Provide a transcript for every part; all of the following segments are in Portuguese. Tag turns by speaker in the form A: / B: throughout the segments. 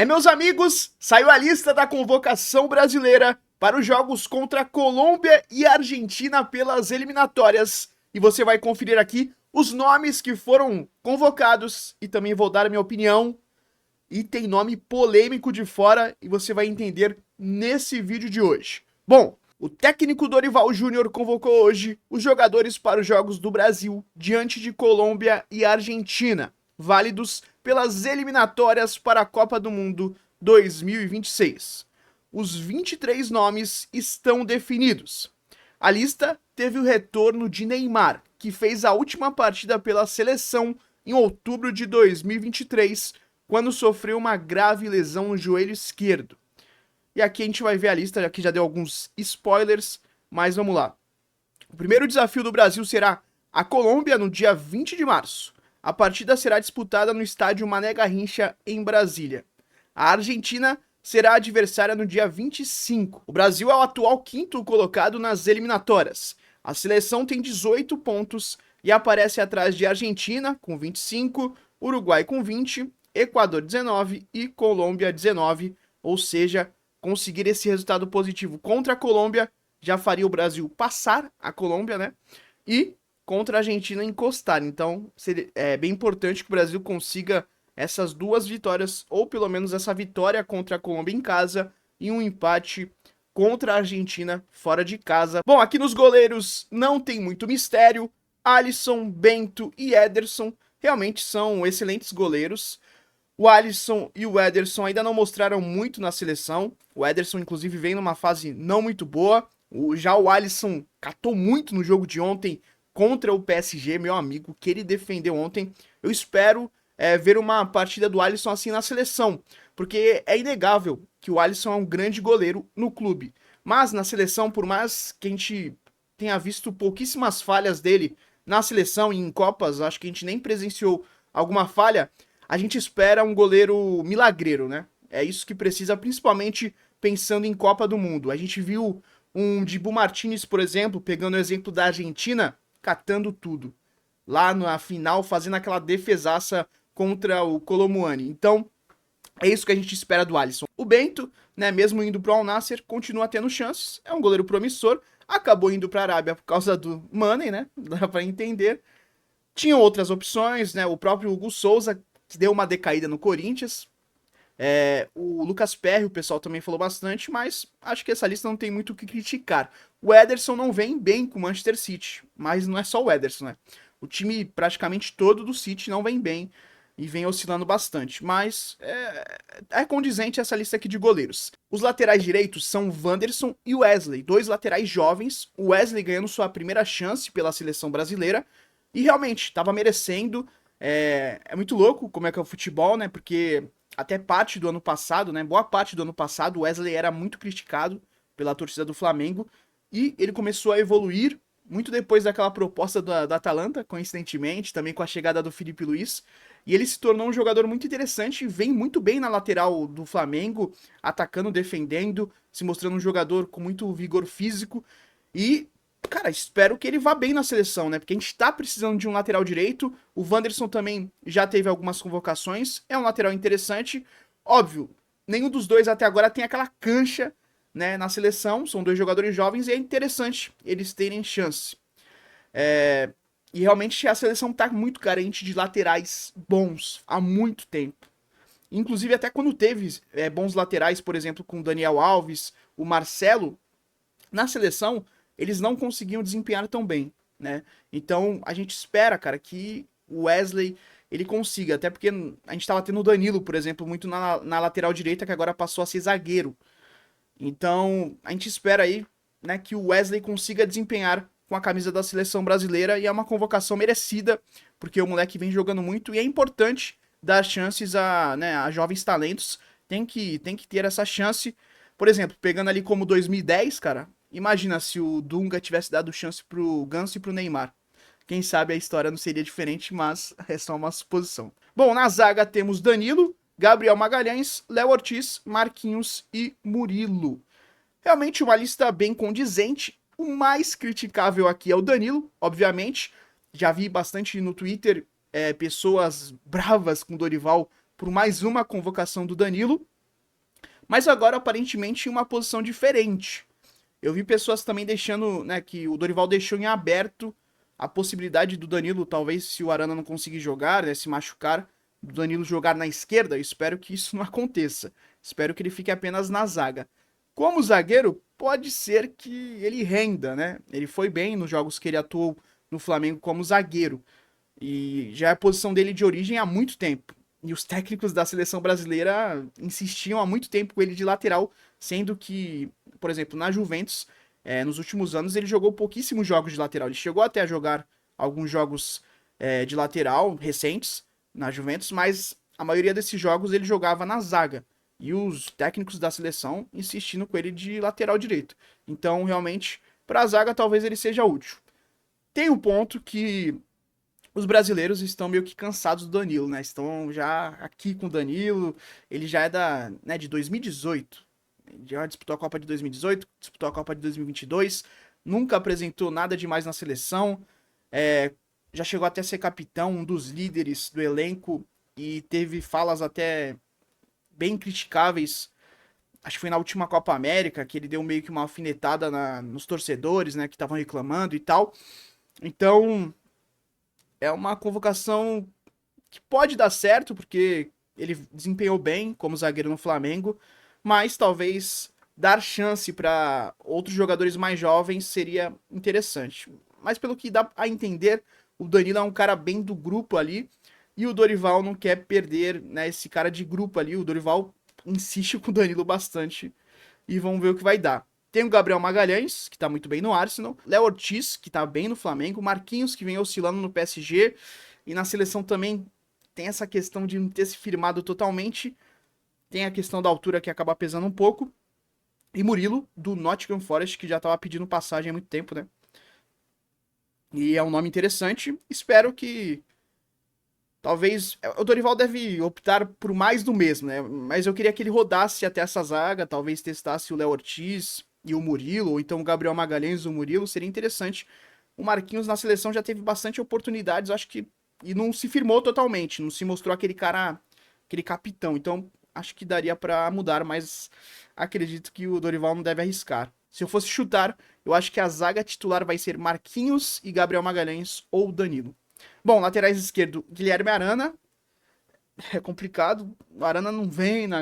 A: Meus amigos, saiu a lista da convocação brasileira para os jogos contra Colômbia e Argentina pelas eliminatórias. E você vai conferir aqui os nomes que foram convocados e também vou dar a minha opinião. E tem nome polêmico de fora e você vai entender nesse vídeo de hoje. Bom, o técnico Dorival Júnior convocou hoje os jogadores para os jogos do Brasil diante de Colômbia e Argentina, válidos pelas eliminatórias para a Copa do Mundo 2026. Os 23 nomes estão definidos. A lista teve o retorno de Neymar, que fez a última partida pela seleção em outubro de 2023, quando sofreu uma grave lesão no joelho esquerdo. E aqui a gente vai ver a lista, aqui já deu alguns spoilers, mas vamos lá. O primeiro desafio do Brasil será a Colômbia no dia 20 de março. A partida será disputada no estádio Mané Garrincha, em Brasília. A Argentina será adversária no dia 25. O Brasil é o atual quinto colocado nas eliminatórias. A seleção tem 18 pontos e aparece atrás de Argentina, com 25, Uruguai com 20, Equador 19 e Colômbia 19, ou seja, conseguir esse resultado positivo contra a Colômbia já faria o Brasil passar a Colômbia, né? E contra a Argentina encostar. Então, é bem importante que o Brasil consiga essas duas vitórias, ou pelo menos essa vitória contra a Colômbia em casa e um empate contra a Argentina fora de casa. Bom, aqui nos goleiros não tem muito mistério. Alisson, Bento e Ederson realmente são excelentes goleiros. O Alisson e o Ederson ainda não mostraram muito na seleção. O Ederson, inclusive, vem numa fase não muito boa. Já o Alisson catou muito no jogo de ontem contra o PSG, meu amigo, que ele defendeu ontem. Eu espero ver uma partida do Alisson assim na seleção, porque é inegável que o Alisson é um grande goleiro no clube. Mas na seleção, por mais que a gente tenha visto pouquíssimas falhas dele na seleção e em Copas, acho que a gente nem presenciou alguma falha, a gente espera um goleiro milagreiro, né? É isso que precisa, principalmente pensando em Copa do Mundo. A gente viu um Dibu Martínez, por exemplo, pegando o exemplo da Argentina, catando tudo. Lá na final, fazendo aquela defesaça contra o Colomboani. Então, é isso que a gente espera do Alisson. O Bento, né, mesmo indo para o Al Nassr, continua tendo chances. É um goleiro promissor. Acabou indo para a Arábia por causa do money, né? Dá para entender. Tinham outras opções, né? O próprio Hugo Souza, que deu uma decaída no Corinthians. O Lucas Perry, o pessoal também falou bastante, mas acho que essa lista não tem muito o que criticar. O Ederson não vem bem com o Manchester City, mas não é só o Ederson, né? O time praticamente todo do City não vem bem e vem oscilando bastante, mas é condizente essa lista aqui de goleiros. Os laterais direitos são Wanderson e Wesley, dois laterais jovens, o Wesley ganhando sua primeira chance pela seleção brasileira, e realmente estava merecendo. É muito louco como é que é o futebol, né? Porque até parte do ano passado, né? Boa parte do ano passado, o Wesley era muito criticado pela torcida do Flamengo e ele começou a evoluir muito depois daquela proposta da Atalanta, coincidentemente, também com a chegada do Filipe Luiz. E ele se tornou um jogador muito interessante, vem muito bem na lateral do Flamengo, atacando, defendendo, se mostrando um jogador com muito vigor físico. E, cara, espero que ele vá bem na seleção, né? Porque a gente tá precisando de um lateral direito. O Wanderson também já teve algumas convocações. É um lateral interessante. Óbvio, nenhum dos dois até agora tem aquela cancha, né, na seleção. São dois jogadores jovens e é interessante eles terem chance. E realmente a seleção tá muito carente de laterais bons há muito tempo. Inclusive até quando teve bons laterais, por exemplo, com o Daniel Alves, o Marcelo, na seleção eles não conseguiam desempenhar tão bem, né? Então a gente espera, cara, que o Wesley ele consiga, até porque a gente tava tendo o Danilo, por exemplo, muito na lateral direita, que agora passou a ser zagueiro. Então a gente espera aí, né, que o Wesley consiga desempenhar com a camisa da seleção brasileira e é uma convocação merecida, porque o moleque vem jogando muito e é importante dar chances né, a jovens talentos, tem que ter essa chance. Por exemplo, pegando ali como 2010, cara, imagina se o Dunga tivesse dado chance pro Ganso e pro Neymar. Quem sabe a história não seria diferente, mas é só uma suposição. Bom, na zaga temos Danilo, Gabriel Magalhães, Léo Ortiz, Marquinhos e Murilo. Realmente uma lista bem condizente. O mais criticável aqui é o Danilo, obviamente. Já vi bastante no Twitter pessoas bravas com o Dorival por mais uma convocação do Danilo, mas agora aparentemente em uma posição diferente. Eu vi pessoas também deixando, né, que o Dorival deixou em aberto a possibilidade do Danilo, talvez se o Arana não conseguir jogar, né, se machucar, do Danilo jogar na esquerda. Eu espero que isso não aconteça. Espero que ele fique apenas na zaga. Como zagueiro, pode ser que ele renda, né? Ele foi bem nos jogos que ele atuou no Flamengo como zagueiro. E já é a posição dele de origem há muito tempo. E os técnicos da seleção brasileira insistiam há muito tempo com ele de lateral, sendo que, por exemplo, na Juventus, nos últimos anos, ele jogou pouquíssimos jogos de lateral. Ele chegou até a jogar alguns jogos de lateral recentes na Juventus, mas a maioria desses jogos ele jogava na zaga. E os técnicos da seleção insistindo com ele de lateral direito. Então, realmente, para a zaga, talvez ele seja útil. Tem um ponto que os brasileiros estão meio que cansados do Danilo, né? Estão já aqui com o Danilo. Ele já é de 2018. Já disputou a Copa de 2018, disputou a Copa de 2022. Nunca apresentou nada demais na seleção. Já chegou até a ser capitão, um dos líderes do elenco. E teve falas até bem criticáveis. Acho que foi na última Copa América que ele deu meio que uma alfinetada nos torcedores, né? Que estavam reclamando e tal. Então, é uma convocação que pode dar certo, porque ele desempenhou bem como zagueiro no Flamengo, mas talvez dar chance para outros jogadores mais jovens seria interessante. Mas pelo que dá a entender, o Danilo é um cara bem do grupo ali, e o Dorival não quer perder, né, esse cara de grupo ali. O Dorival insiste com o Danilo bastante, e vamos ver o que vai dar. Tem o Gabriel Magalhães, que tá muito bem no Arsenal. Léo Ortiz, que tá bem no Flamengo. Marquinhos, que vem oscilando no PSG. E na seleção também tem essa questão de não ter se firmado totalmente. Tem a questão da altura que acaba pesando um pouco. E Murilo, do Nottingham Forest, que já tava pedindo passagem há muito tempo, né? E é um nome interessante. Espero que... Talvez... O Dorival deve optar por mais do mesmo, né? Mas eu queria que ele rodasse até essa zaga. Talvez testasse o Léo Ortiz e o Murilo, ou então o Gabriel Magalhães e o Murilo, seria interessante. O Marquinhos na seleção já teve bastante oportunidades, acho que, e não se firmou totalmente, não se mostrou aquele cara, aquele capitão. Então, acho que daria pra mudar, mas acredito que o Dorival não deve arriscar. Se eu fosse chutar, eu acho que a zaga titular vai ser Marquinhos e Gabriel Magalhães ou Danilo. Bom, laterais esquerdo, Guilherme Arana. É complicado, o Arana não vem, né,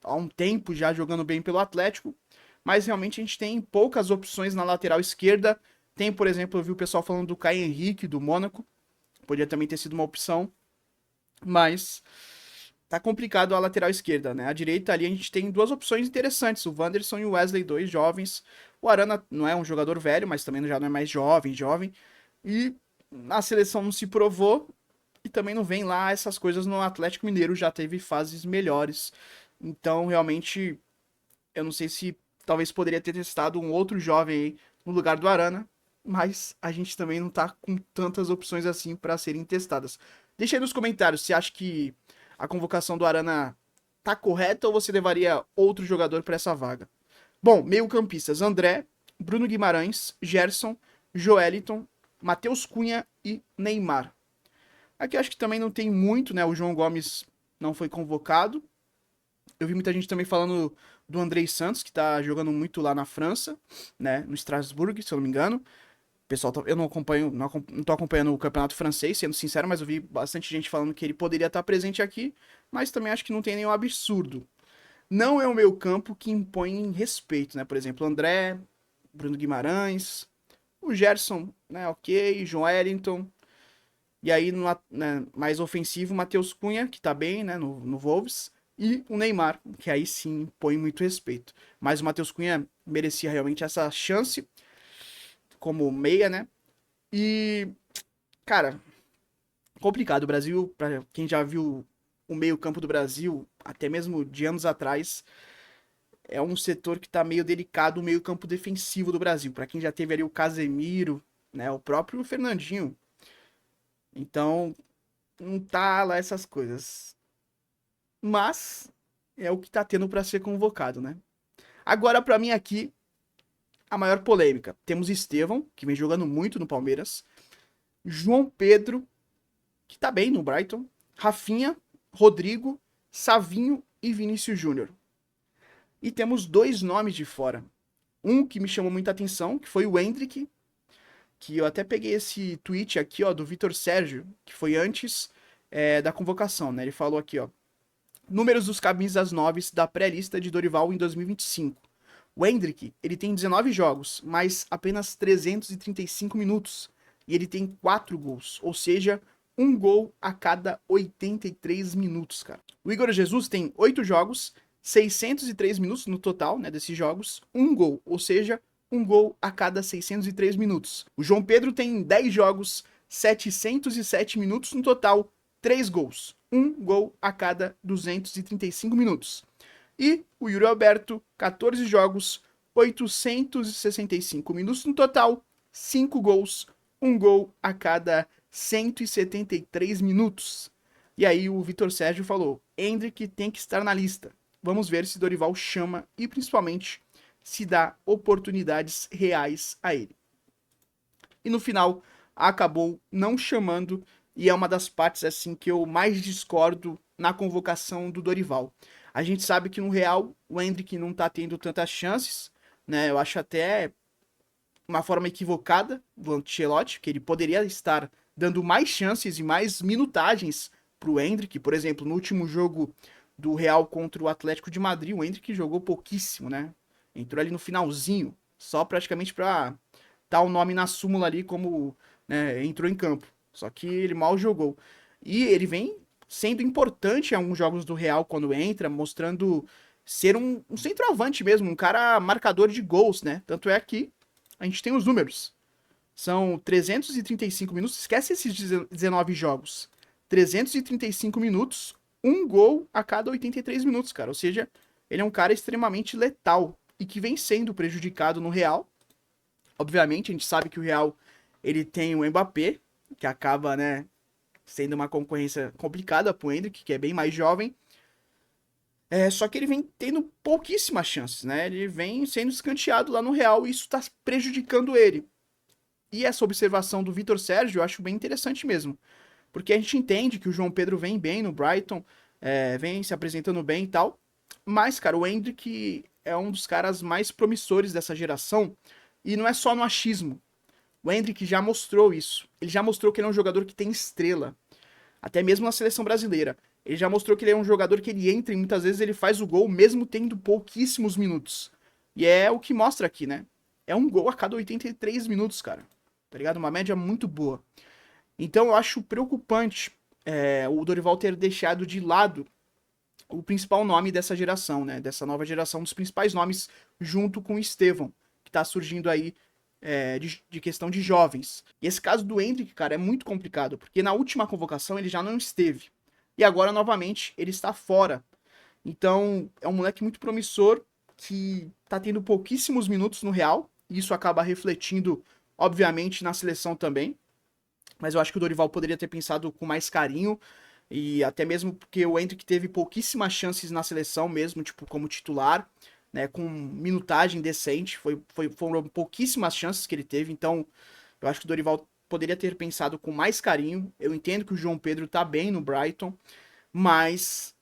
A: há um tempo já jogando bem pelo Atlético. Mas realmente a gente tem poucas opções na lateral esquerda. Tem, por exemplo, eu vi o pessoal falando do Caio Henrique, do Mônaco. Podia também ter sido uma opção. Mas tá complicado a lateral esquerda, né? A direita ali a gente tem duas opções interessantes. O Wanderson e o Wesley, dois jovens. O Arana não é um jogador velho, mas também já não é mais jovem. E na seleção não se provou. E também não vem lá essas coisas no Atlético Mineiro. Já teve fases melhores. Então, realmente, eu não sei se talvez poderia ter testado um outro jovem aí no lugar do Arana, mas a gente também não tá com tantas opções assim para serem testadas. Deixa aí nos comentários se acha que a convocação do Arana tá correta ou você levaria outro jogador para essa vaga. Bom, meio-campistas: André, Bruno Guimarães, Gerson, Joeliton, Matheus Cunha e Neymar. Aqui acho que também não tem muito, né? O João Gomes não foi convocado. Eu vi muita gente também falando do Andrei Santos, que tá jogando muito lá na França, né? No Strasbourg, se eu não me engano. Pessoal, eu não acompanho, não tô acompanhando o campeonato francês, sendo sincero, mas eu vi bastante gente falando que ele poderia estar presente aqui, mas também acho que não tem nenhum absurdo. Não é o meu campo que impõe respeito, né? Por exemplo, André, Bruno Guimarães, o Gerson, né? Ok, João Wellington. E aí, né, mais ofensivo, Matheus Cunha, que tá bem, né? No Wolves. E o Neymar, que aí sim põe muito respeito. Mas o Matheus Cunha merecia realmente essa chance como meia, né? E, cara, complicado. O Brasil, pra quem já viu o meio-campo do Brasil, até mesmo de anos atrás, é um setor que tá meio delicado, o meio-campo defensivo do Brasil. Pra quem já teve ali o Casemiro, né? O próprio Fernandinho. Então, não tá lá essas coisas. Mas é o que tá tendo pra ser convocado, né? Agora, pra mim aqui, a maior polêmica. Temos Estevão, que vem jogando muito no Palmeiras. João Pedro, que tá bem no Brighton. Rafinha, Rodrigo, Savinho e Vinícius Júnior. E temos 2 nomes de fora. Um que me chamou muita atenção, que foi o Endrick, que eu até peguei esse tweet aqui, ó, do Vitor Sérgio, que foi antes da convocação, né? Ele falou aqui, ó, números dos camisas 9 da pré-lista de Dorival em 2025. O Endrick, ele tem 19 jogos, mas apenas 335 minutos. E ele tem 4 gols, ou seja, um gol a cada 83 minutos, cara. O Igor Jesus tem 8 jogos, 603 minutos no total, né, desses jogos, um gol, ou seja, um gol a cada 603 minutos. O João Pedro tem 10 jogos, 707 minutos no total, 3 gols. Um gol a cada 235 minutos. E o Yuri Alberto, 14 jogos, 865 minutos no total, 5 gols, um gol a cada 173 minutos. E aí o Vitor Sérgio falou, Endrick tem que estar na lista. Vamos ver se Dorival chama e principalmente se dá oportunidades reais a ele. E no final acabou não chamando e é uma das partes assim que eu mais discordo na convocação do Dorival. A gente sabe que no Real o Endrick não tá tendo tantas chances, né? Eu acho até uma forma equivocada do Ancelotti, que ele poderia estar dando mais chances e mais minutagens pro Endrick. Por exemplo, no último jogo do Real contra o Atlético de Madrid, o Endrick jogou pouquíssimo, né? Entrou ali no finalzinho, só praticamente pra dar o nome na súmula ali como, né, entrou em campo. Só que ele mal jogou. E ele vem sendo importante em alguns jogos do Real quando entra, mostrando ser um centroavante mesmo, um cara marcador de gols, né? Tanto é que a gente tem os números. São 335 minutos, esquece esses 19 jogos. 335 minutos, um gol a cada 83 minutos, cara. Ou seja, ele é um cara extremamente letal e que vem sendo prejudicado no Real. Obviamente, a gente sabe que o Real ele tem o Mbappé, que acaba, né, sendo uma concorrência complicada pro Endrick, que é bem mais jovem. Só que ele vem tendo pouquíssimas chances, né? Ele vem sendo escanteado lá no Real e isso tá prejudicando ele. E essa observação do Vitor Sérgio eu acho bem interessante mesmo. Porque a gente entende que o João Pedro vem bem no Brighton, vem se apresentando bem e tal. Mas, cara, o Endrick é um dos caras mais promissores dessa geração. E não é só no achismo. O Endrick já mostrou isso. Ele já mostrou que ele é um jogador que tem estrela. Até mesmo na seleção brasileira. Ele já mostrou que ele é um jogador que ele entra e muitas vezes ele faz o gol mesmo tendo pouquíssimos minutos. E é o que mostra aqui, né? É um gol a cada 83 minutos, cara. Tá ligado? Uma média muito boa. Então eu acho preocupante o Dorival ter deixado de lado o principal nome dessa geração, né? Dessa nova geração, dos principais nomes, junto com o Estevão, que tá surgindo aí de questão de jovens. E esse caso do Endrick, cara, é muito complicado, porque na última convocação ele já não esteve. E agora, novamente, ele está fora. Então, é um moleque muito promissor, que tá tendo pouquíssimos minutos no Real, e isso acaba refletindo, obviamente, na seleção também. Mas eu acho que o Dorival poderia ter pensado com mais carinho, e até mesmo porque o Endrick teve pouquíssimas chances na seleção mesmo, tipo, como titular, né, com minutagem decente, foram pouquíssimas chances que ele teve, então eu acho que o Dorival poderia ter pensado com mais carinho. Eu entendo que o João Pedro tá bem no Brighton, mas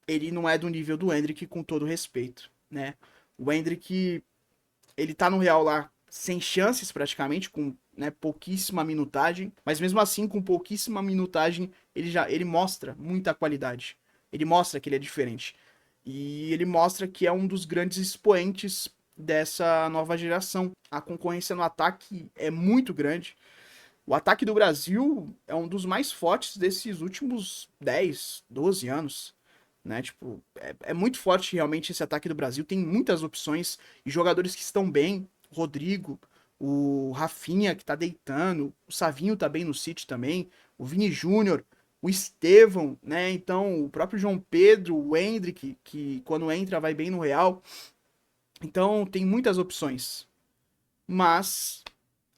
A: ele não é do nível do Endrick, com todo respeito, né? O Endrick, ele tá no Real lá sem chances praticamente, com, né, pouquíssima minutagem, mas mesmo assim, com pouquíssima minutagem, ele mostra muita qualidade. Ele mostra que ele é diferente. E ele mostra que é um dos grandes expoentes dessa nova geração. A concorrência no ataque é muito grande. O ataque do Brasil é um dos mais fortes desses últimos 10, 12 anos. Né? Tipo, é muito forte realmente esse ataque do Brasil. Tem muitas opções e jogadores que estão bem. Rodrigo, o Rafinha que tá deitando, o Savinho tá bem no City também, o Vini Júnior, o Estevão, né? Então, o próprio João Pedro, o Endrick, que quando entra vai bem no Real. Então, tem muitas opções. Mas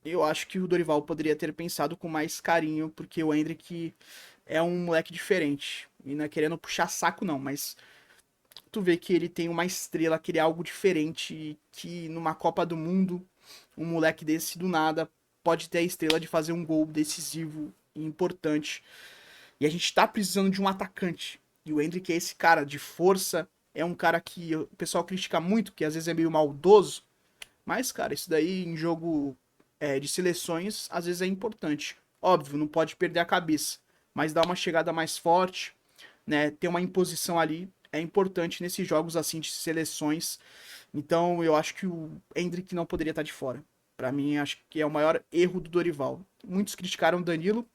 A: eu acho que o Dorival poderia ter pensado com mais carinho, porque o Endrick é um moleque diferente. E não é querendo puxar saco, não, mas tu vê que ele tem uma estrela, que ele é algo diferente, que numa Copa do Mundo, um moleque desse do nada pode ter a estrela de fazer um gol decisivo e importante. E a gente tá precisando de um atacante. E o Endrick é esse cara de força, é um cara que o pessoal critica muito, que às vezes é meio maldoso, mas, cara, isso daí em jogo de seleções, às vezes é importante. Óbvio, não pode perder a cabeça, mas dar uma chegada mais forte, né, ter uma imposição ali, é importante nesses jogos assim de seleções. Então, eu acho que o Endrick não poderia estar de fora. Pra mim, acho que é o maior erro do Dorival. Muitos criticaram o Danilo,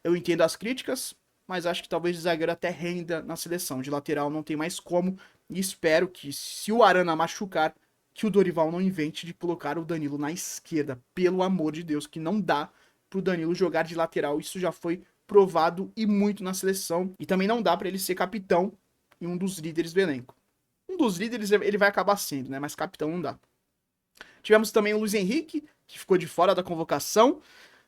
A: eu entendo as críticas, mas acho que talvez o zagueiro até renda na seleção. De lateral não tem mais como. E espero que, se o Arana machucar, que o Dorival não invente de colocar o Danilo na esquerda. Pelo amor de Deus, que não dá pro Danilo jogar de lateral. Isso já foi provado e muito na seleção. E também não dá para ele ser capitão e um dos líderes do elenco. Um dos líderes ele vai acabar sendo, né? Mas capitão não dá. Tivemos também o Luiz Henrique, que ficou de fora da convocação.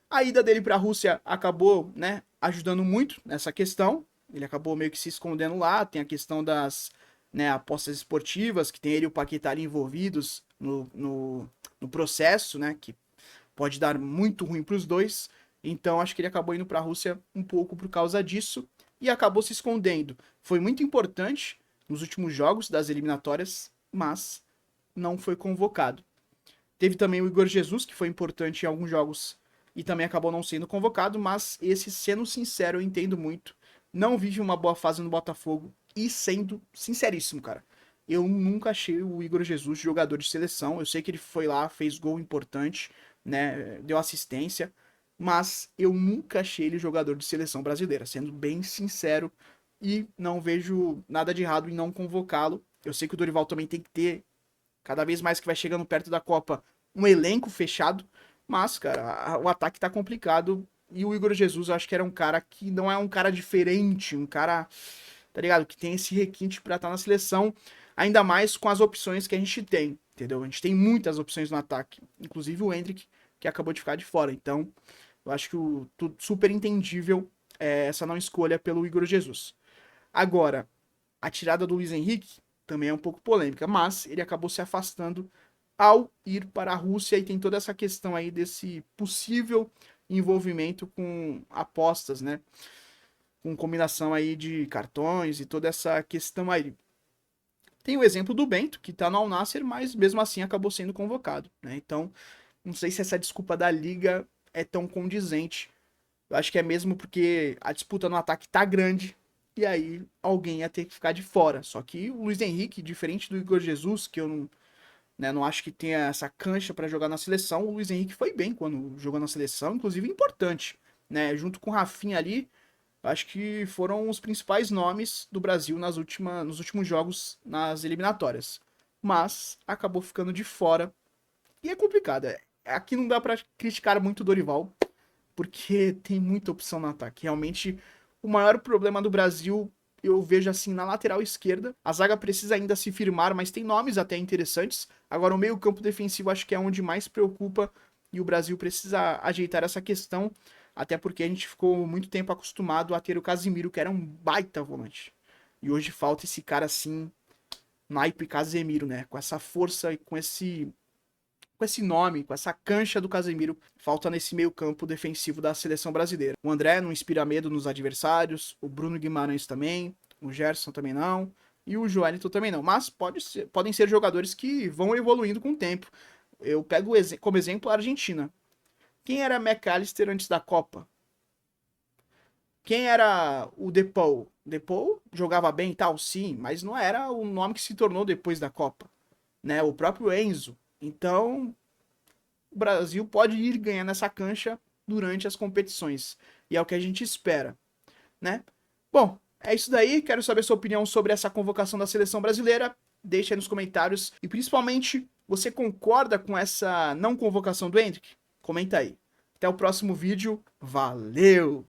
A: A ida dele para a Rússia acabou, né, ajudando muito nessa questão. Ele acabou meio que se escondendo lá. Tem a questão das, né, apostas esportivas, que tem ele e o Paquetá ali envolvidos no processo, né, que pode dar muito ruim para os dois. Então acho que ele acabou indo para a Rússia um pouco por causa disso e acabou se escondendo. Foi muito importante nos últimos jogos das eliminatórias, mas não foi convocado. Teve também o Igor Jesus, que foi importante em alguns jogos e também acabou não sendo convocado, mas esse, sendo sincero, eu entendo muito. Não vive uma boa fase no Botafogo e sendo sinceríssimo, cara. Eu nunca achei o Igor Jesus jogador de seleção. Eu sei que ele foi lá, fez gol importante, né, deu assistência, mas eu nunca achei ele jogador de seleção brasileira, sendo bem sincero, e não vejo nada de errado em não convocá-lo. Eu sei que o Dorival também tem que ter, cada vez mais que vai chegando perto da Copa, um elenco fechado. Mas, cara, o ataque tá complicado. E o Igor Jesus, eu acho que era um cara que não é um cara diferente, um cara, tá ligado? Que tem esse requinte pra estar na seleção, ainda mais com as opções que a gente tem, entendeu? A gente tem muitas opções no ataque, inclusive o Endrick, que acabou de ficar de fora. Então, eu acho que super entendível essa não escolha pelo Igor Jesus. Agora, a tirada do Luiz Henrique também é um pouco polêmica, mas ele acabou se afastando ao ir para a Rússia e tem toda essa questão aí desse possível envolvimento com apostas, né? Com combinação aí de cartões e toda essa questão aí. Tem o exemplo do Bento, que tá no Al Nassr, mas mesmo assim acabou sendo convocado, né? Então, não sei se essa desculpa da liga é tão condizente. Eu acho que é mesmo porque a disputa no ataque tá grande e aí alguém ia ter que ficar de fora. Só que o Luiz Henrique, diferente do Igor Jesus, que eu não, né, não acho que tenha essa cancha para jogar na seleção, o Luiz Henrique foi bem quando jogou na seleção, inclusive importante, né? Junto com o Rafinha ali, acho que foram os principais nomes do Brasil nos últimos jogos nas eliminatórias. Mas acabou ficando de fora e é complicado. Aqui não dá para criticar muito o Dorival, porque tem muita opção no ataque. Realmente, o maior problema do Brasil eu vejo assim na lateral esquerda. A zaga precisa ainda se firmar, mas tem nomes até interessantes. Agora, o meio-campo defensivo acho que é onde mais preocupa e o Brasil precisa ajeitar essa questão, até porque a gente ficou muito tempo acostumado a ter o Casemiro, que era um baita volante. E hoje falta esse cara assim, naipe Casemiro, né? Com essa força e com esse nome, com essa cancha do Casemiro, falta nesse meio campo defensivo da seleção brasileira. O André não inspira medo nos adversários, o Bruno Guimarães também, o Gerson também não, e o Joelinton também não. Mas podem ser jogadores que vão evoluindo com o tempo. Eu pego como exemplo a Argentina. Quem era McAllister antes da Copa? Quem era o Depou? Depou jogava bem e tal, sim, mas não era o nome que se tornou depois da Copa, né? O próprio Enzo. Então, o Brasil pode ir ganhando essa cancha durante as competições. E é o que a gente espera, né? Bom, é isso daí. Quero saber sua opinião sobre essa convocação da seleção brasileira. Deixa aí nos comentários. E principalmente, você concorda com essa não convocação do Endrick? Comenta aí. Até o próximo vídeo. Valeu!